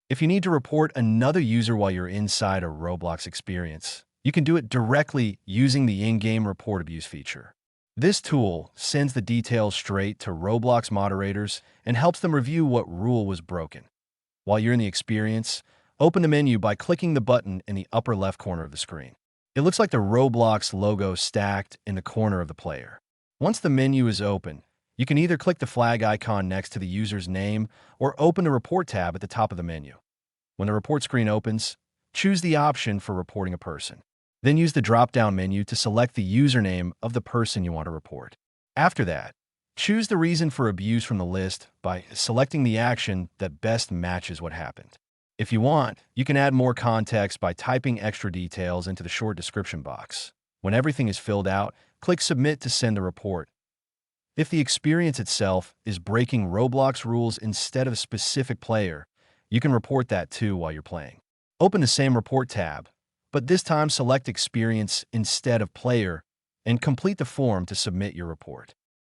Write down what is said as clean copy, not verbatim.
If you need to report another user while you're inside a Roblox experience, you can do it directly using the in-game report abuse feature. This tool sends the details straight to Roblox moderators and helps them review what rule was broken. While you're in the experience, open the menu by clicking the button in the upper left corner of the screen. It looks like the Roblox logo stacked in the corner of the player. Once the menu is open, you can either click the flag icon next to the user's name or open the Report tab at the top of the menu. When the report screen opens, choose the option for reporting a person. Then use the drop-down menu to select the username of the person you want to report. After that, choose the reason for abuse from the list by selecting the action that best matches what happened. If you want, you can add more context by typing extra details into the short description box. When everything is filled out, click Submit to send the report. If the experience itself is breaking Roblox rules instead of a specific player, you can report that too while you're playing. Open the same Report tab, but this time select Experience instead of Player and complete the form to submit your report.